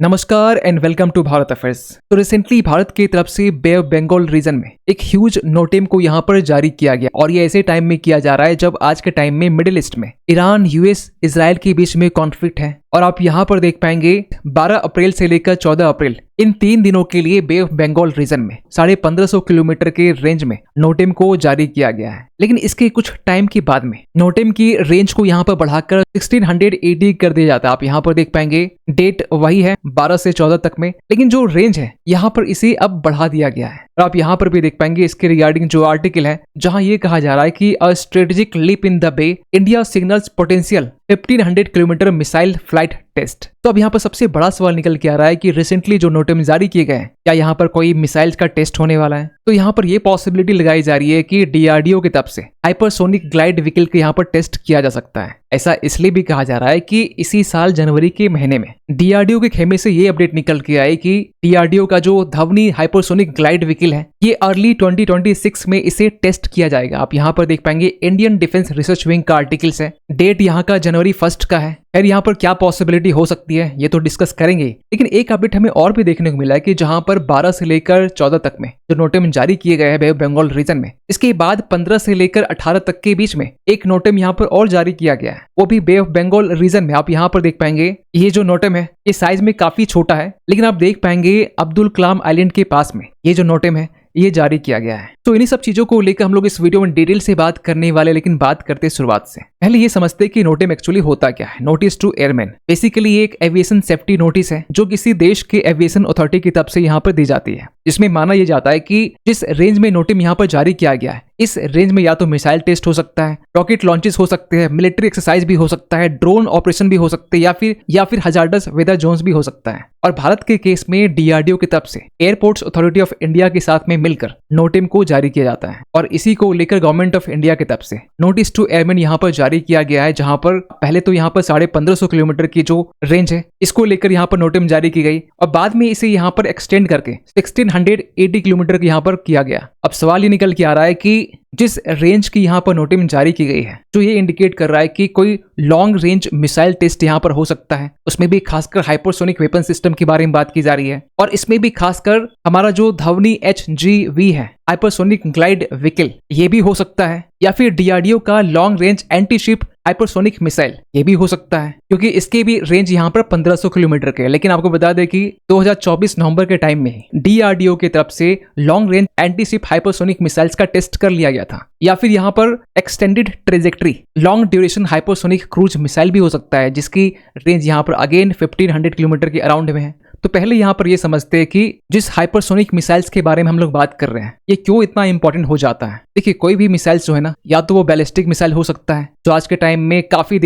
नमस्कार and welcome to Bharat affairs. तो recently Bharat की तरफ से बे ऑफ बंगाल रीजन में एक ह्यूज नोटिम को यहाँ पर जारी किया गया और ये ऐसे टाइम में किया जा रहा है जब आज के टाइम में मिडिल ईस्ट में ईरान, यूएस, इजराइल के बीच में कॉन्फ्लिक्ट है। और आप यहाँ पर देख पाएंगे 12 अप्रैल से लेकर 14 अप्रैल इन 3 दिनों के लिए बे ऑफ बंगाल रीजन में 1550 किलोमीटर के रेंज में नोटिम को जारी किया गया है। लेकिन इसके कुछ टाइम के बाद में नोटिम की रेंज को यहाँ पर बढ़ाकर 1680 कर दिया जाता है। आप यहाँ पर देख पाएंगे डेट वही है 12 से 14 तक में, लेकिन जो रेंज है यहाँ पर इसे अब बढ़ा दिया गया है। और आप यहाँ पर भी देख पाएंगे इसके रिगार्डिंग जो आर्टिकल है जहाँ ये कहा जा रहा है कि a strategic leap in the bay, India signals potential 1500 kilometre missile flight test. तो अब यहाँ पर सबसे बड़ा सवाल निकल के आ रहा है कि रिसेंटली जो नोटिम जारी किए गए हैं क्या यहाँ पर कोई मिसाइल्स का टेस्ट होने वाला है। तो यहाँ पर ये पॉसिबिलिटी लगाई जा रही है कि डीआरडीओ की तरफ से हाइपरसोनिक ग्लाइड व्हीकल के यहाँ पर टेस्ट किया जा सकता है। ऐसा इसलिए भी कहा जा रहा है कि इसी साल जनवरी के महीने में डीआरडीओ के खेमे से ये अपडेट निकल के आई कि डीआरडीओ का जो धवनी हाइपरसोनिक ग्लाइड व्हीकल है ये अर्ली 2026 में इसे टेस्ट किया जाएगा। आप यहाँ पर देख पाएंगे इंडियन डिफेंस रिसर्च विंग का आर्टिकल्स है, डेट यहाँ का जनवरी 1 का है। फिर यहाँ पर क्या पॉसिबिलिटी हो सकती है ये तो डिस्कस करेंगे, लेकिन एक अपडेट हमें और भी देखने को मिला है कि जहां पर 12 से लेकर 14 तक में जो नोटिम जारी किए गए हैं बे ऑफ बंगाल रीजन में, इसके बाद 15 से लेकर 18 तक के बीच में एक नोटिम यहाँ पर और जारी किया गया है, वो भी बे ऑफ बंगाल रीजन में। आप यहाँ पर देख पाएंगे ये जो नोटिम है ये साइज में काफी छोटा है, लेकिन आप देख पाएंगे अब्दुल कलाम आइलैंड के पास में ये जो नोटिम है ये जारी किया गया है। तो इन्हीं सब चीजों को लेकर हम लोग इस वीडियो में डिटेल से बात करने वाले, लेकिन बात करते शुरुआत से पहले ये समझते कि नोटिम एक्चुअली होता क्या है। नोटिस टू एयरमैन बेसिकली एक एविएशन सेफ्टी नोटिस है जो किसी देश के एविएशन अथॉरिटी की तरफ से यहाँ पर दी जाती है, जिसमें माना यह जाता है कि जिस रेंज में नोटिम यहाँ पर जारी किया गया है इस रेंज में या तो मिसाइल टेस्ट हो सकता है, रॉकेट लॉन्चेस हो सकते हैं, मिलिट्री एक्सरसाइज भी हो सकता है, ड्रोन ऑपरेशन भी हो सकते हैं या फिर हजार्डस वेदर जोन्स भी हो सकता है। और भारत के केस में डीआरडीओ की तरफ से एयरपोर्ट्स अथॉरिटी ऑफ इंडिया के साथ में मिलकर नोटिम को जारी किया जाता है और इसी को लेकर गवर्नमेंट ऑफ इंडिया की तरफ से नोटिस टू एयरमैन यहाँ पर जारी किया गया है, जहां पर पहले तो यहाँ पर 1550 किलोमीटर की जो रेंज है इसको लेकर यहाँ पर नोटिम जारी की गई और बाद में इसे यहाँ पर एक्सटेंड करके 1680 किलोमीटर यहाँ पर किया गया। अब सवाल ये निकल के आ रहा है कि जिस रेंज की यहाँ पर नोटिम जारी की गई है जो ये इंडिकेट कर रहा है कि कोई लॉन्ग रेंज मिसाइल टेस्ट यहाँ पर हो सकता है, उसमें भी खासकर हाइपरसोनिक वेपन सिस्टम के बारे में बात की जा रही है और इसमें भी खासकर हमारा जो धवनी HGV है हाइपरसोनिक ग्लाइड व्हीकल ये भी हो सकता है, या फिर डीआरडीओ का long range anti ship hypersonic missile ये भी हो सकता है, क्योंकि इसके भी रेंज यहाँ पर 1500 किलोमीटर के। लेकिन आपको बता दें कि 2024 नवंबर के टाइम में डीआरडीओ की तरफ से long range anti ship hypersonic missiles का टेस्ट कर लिया गया था, या फिर यहाँ पर extended trajectory long duration hypersonic cruise missile भी हो सकता है, जिसकी रेंज यहाँ पर अगेन 1500 किलोमीटर के अराउंड में है। तो पहले यहाँ पर ये समझते हैं कि जिस हाइपरसोनिक मिसाइल्स के बारे में हम लोग बात कर रहे हैं ये क्यों इतना इंपॉर्टेंट हो जाता है। देखिए कोई भी मिसाइल्स जो है ना, या तो वो बैलिस्टिक मिसाइल हो सकता है जो आज के टाइम में काफी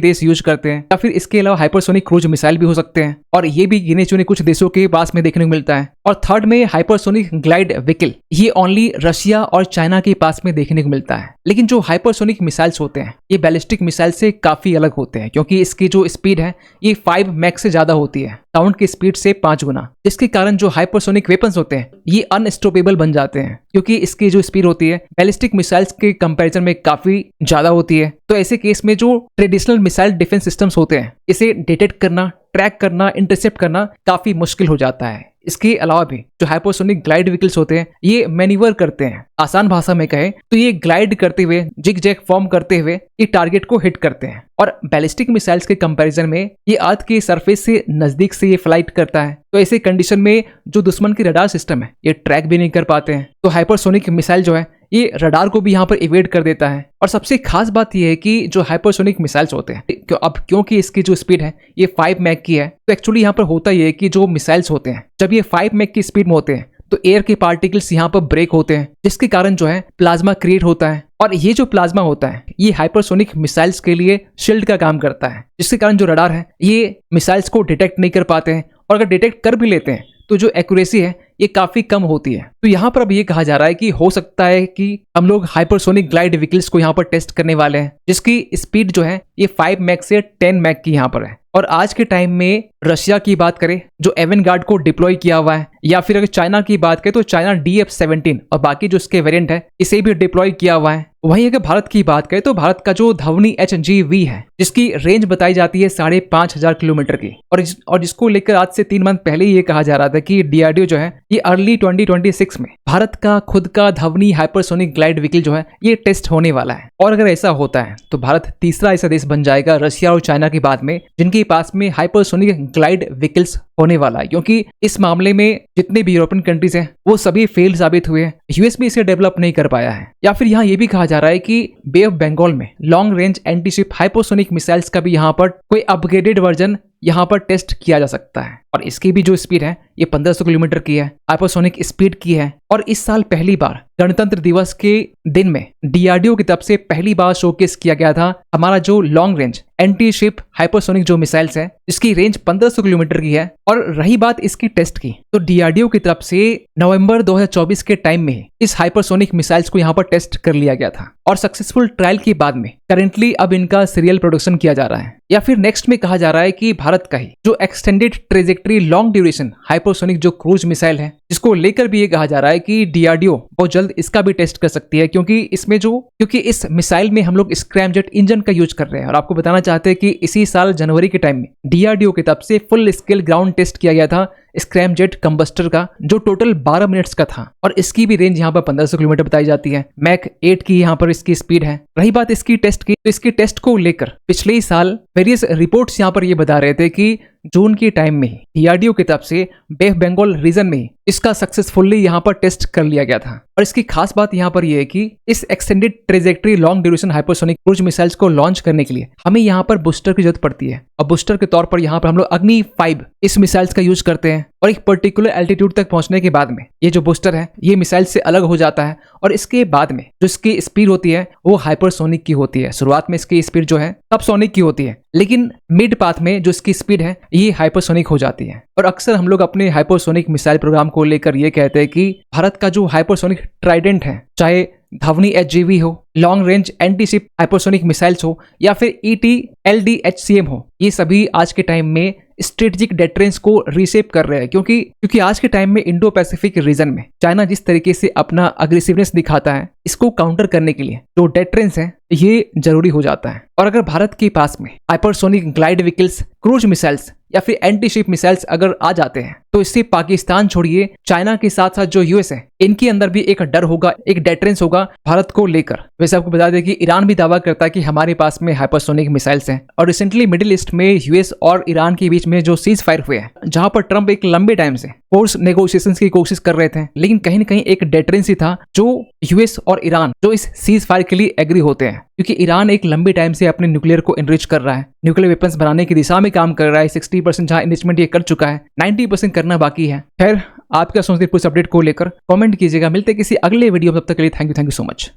देश यूज करते हैं, या फिर इसके अलावा हाइपरसोनिक क्रूज मिसाइल भी हो सकते हैं और ये भी गिने चुने कुछ देशों के पास में देखने को मिलता है। और थर्ड में हाइपरसोनिक ग्लाइड व्हीकल ये ओनली रशिया और चाइना के पास में देखने को मिलता है। लेकिन जो हाइपरसोनिक मिसाइल्स होते हैं ये बैलिस्टिक मिसाइल से काफी अलग होते हैं, क्योंकि इसकी जो स्पीड है ये 5 मैक से ज्यादा होती है, साउंड की स्पीड से 5 गुना, जिसके कारण जो हाइपरसोनिक वेपन्स होते हैं ये अनस्टॉपेबल बन जाते हैं, क्योंकि इसकी जो स्पीड होती है बैलिस्टिक मिसाइल्स के कंपैरिजन में काफी ज्यादा होती है। तो ऐसे केस में जो ट्रेडिशनल मिसाइल डिफेंस सिस्टम्स होते हैं इसे डिटेक्ट करना, ट्रैक करना, इंटरसेप्ट करना काफी मुश्किल हो जाता है। इसके अलावा भी जो हाइपरसोनिक ग्लाइड व्हीकल्स होते हैं ये मैन्यूवर करते हैं, आसान भाषा में कहे तो ये ग्लाइड करते हुए, जिग जैग फॉर्म करते हुए ये टारगेट को हिट करते हैं। और बैलिस्टिक मिसाइल्स के कंपैरिजन में ये अर्थ के सरफेस से नजदीक से ये फ्लाइट करता है, तो ऐसे कंडीशन में जो दुश्मन की रडार सिस्टम है ये ट्रैक भी नहीं कर पाते हैं। तो हाइपरसोनिक मिसाइल जो है ये रडार को भी यहाँ पर इवेड कर देता है। और सबसे खास बात यह है कि जो हाइपरसोनिक मिसाइल्स होते हैं क्योंकि इसकी जो स्पीड है ये 5 मैक की है, तो एक्चुअली यहाँ पर होता यह है कि जो मिसाइल्स होते हैं जब ये 5 मैक की स्पीड में होते हैं तो एयर के पार्टिकल्स यहाँ पर ब्रेक होते हैं, जिसके कारण जो है प्लाज्मा क्रिएट होता है और ये जो प्लाज्मा होता है ये हाइपरसोनिक मिसाइल्स के लिए शील्ड का काम करता है, जिसके कारण जो रडार है ये मिसाइल्स को डिटेक्ट नहीं कर पाते हैं और अगर डिटेक्ट कर भी लेते हैं तो जो एक्यूरेसी है ये काफी कम होती है। तो यहाँ पर अब ये कहा जा रहा है कि हो सकता है कि हम लोग हाइपरसोनिक ग्लाइड व्हीकल्स को यहाँ पर टेस्ट करने वाले हैं, जिसकी स्पीड जो है ये 5 मैक से 10 मैक की यहाँ पर है। और आज के टाइम में रशिया की बात करें जो एवेनगार्ड को डिप्लॉय किया हुआ है, या फिर अगर चाइना की बात करें तो चाइना DF-17 और बाकी जो इसके वेरिएंट है इसे भी डिप्लॉय किया हुआ है। वहीं अगर भारत की बात करें तो भारत का जो धवनी HGV है जिसकी रेंज बताई जाती है 5,500 किलोमीटर की, और जिसको लेकर आज से 3 मंथ पहले ये कहा जा रहा था कि DRDO जो है ये अर्ली 2026 में भारत का खुद का धवनी हाइपरसोनिक ग्लाइड व्हीकल जो है ये टेस्ट होने वाला है। और अगर ऐसा होता है तो भारत तीसरा ऐसा देश बन जाएगा रशिया और चाइना के बाद में जिनके पास में हाइपरसोनिक ग्लाइड व्हीकल्स होने वाला है, क्योंकि इस मामले में जितने भी यूरोपियन कंट्रीज हैं वो सभी फेल साबित हुए हैं। यूएस भी इसे डेवलप नहीं कर पाया है। या फिर यहाँ ये भी कहा जा रहा है कि बे ऑफ बंगाल में long range anti ship hypersonic missiles का भी यहाँ पर कोई अपग्रेडेड वर्जन यहाँ पर टेस्ट किया जा सकता है, और इसकी भी जो स्पीड है ये 1500 किलोमीटर की है, हाइपरसोनिक स्पीड की है। और इस साल पहली बार गणतंत्र दिवस के दिन में DRDO की तरफ से पहली बार शोकेस किया गया था हमारा जो long range anti ship hypersonic जो मिसाइल्स है जिसकी रेंज 1500 किलोमीटर की है। और रही बात इसकी टेस्ट की तो DRDO की तरफ से नवंबर 2024 के टाइम में इस हाइपरसोनिक मिसाइल्स को यहाँ पर टेस्ट कर लिया गया था, और सक्सेसफुल ट्रायल के बाद में करेंटली अब इनका सीरियल प्रोडक्शन किया जा रहा है। या फिर नेक्स्ट में कहा जा रहा है कि भारत का ही जो extended trajectory long duration hypersonic जो क्रूज मिसाइल है जिसको लेकर भी ये कहा जा रहा है कि DRDO बहुत जल्द इसका भी टेस्ट कर सकती है, क्योंकि इस मिसाइल में हम लोग स्क्रैमजेट इंजन का यूज कर रहे हैं। और आपको बताना चाहते हैं कि इसी साल जनवरी के टाइम में DRDO की तरफ से फुल स्केल ग्राउंड टेस्ट किया गया था स्क्रैमजेट कंबस्टर का, जो टोटल 12 मिनट्स का था, और इसकी भी रेंज यहाँ पर 1500 किलोमीटर बताई जाती है। मैक 8 की यहाँ पर इसकी स्पीड है। रही बात इसकी टेस्ट की तो इसकी टेस्ट को लेकर पिछले ही साल वेरियस रिपोर्ट्स यहाँ पर ये बता रहे थे कि जून के टाइम में ही DRDO की तरफ से बे ऑफ बंगाल रीजन में इसका सक्सेसफुली यहाँ पर टेस्ट कर लिया गया था। और इसकी खास बात यहाँ पर यह है कि इस extended trajectory long duration hypersonic cruise missiles को लॉन्च करने के लिए हमें यहाँ पर बूस्टर की जरूरत पड़ती है, और बूस्टर के तौर पर यहाँ पर हम लोग अग्नि 5 इस मिसाइल्स का यूज करते हैं। और एक पर्टिकुलर एल्टीट्यूड तक पहुंचने के बाद में ये जो बूस्टर है ये मिसाइल से अलग हो जाता है, और इसके बाद में जो इसकी स्पीड होती है वो हाइपरसोनिक की होती है। शुरुआत में इसकी स्पीड जो है सबसोनिक की होती है, लेकिन मिड पाथ में जो इसकी स्पीड है ये हाइपरसोनिक हो जाती है। और अक्सर हम लोग अपने हाइपरसोनिक मिसाइल प्रोग्राम को लेकर ये कहते हैं कि भारत का जो हाइपरसोनिक ट्राइडेंट है, चाहे धवनी HGV हो, long range anti ship hypersonic missiles हो, या फिर ET-LD-HCM हो, ये सभी आज के टाइम में स्ट्रेटेजिक डेटरेंस को रीशेप कर रहे हैं, क्योंकि आज के टाइम में इंडो पैसिफिक रीजन में चाइना जिस तरीके से अपना अग्रेसिवनेस दिखाता है, इसको काउंटर करने के लिए जो डेटरेंस है ये जरूरी हो जाता है। और अगर भारत के पास में hypersonic glide vehicles, cruise missiles या फिर एंटी शिप मिसाइल्स अगर आ जाते हैं तो इससे पाकिस्तान छोड़िए चाइना के साथ साथ जो US है इनके अंदर भी एक डर होगा, एक डेटरेंस होगा भारत को लेकर। वैसे आपको बता दें कि ईरान भी दावा करता है कि हमारे पास में हाइपरसोनिक मिसाइल्स हैं, और रिसेंटली मिडिल ईस्ट में US और ईरान के बीच में जो सीज फायर हुए हैं, जहां पर ट्रंप एक लंबे टाइम से फोर्स नेगोशिएशंस की कोशिश कर रहे थे, लेकिन कहीं न कहीं एक डेटरेंस ही था जो US और ईरान जो इस सीज फायर के लिए एग्री होते हैं, क्योंकि ईरान एक लंबे टाइम से अपने न्यूक्लियर को एनरिच कर रहा है, न्यूक्लियर वेपन्स बनाने की दिशा में काम कर रहा है। 60% जहां एनरिचमेंट ये कर चुका है, 90% करना बाकी है। खैर, आप क्या सोचते हैं इस अपडेट को लेकर कमेंट कीजिएगा। मिलते हैं किसी अगले वीडियो में, तब तक के लिए थैंक यू सो मच।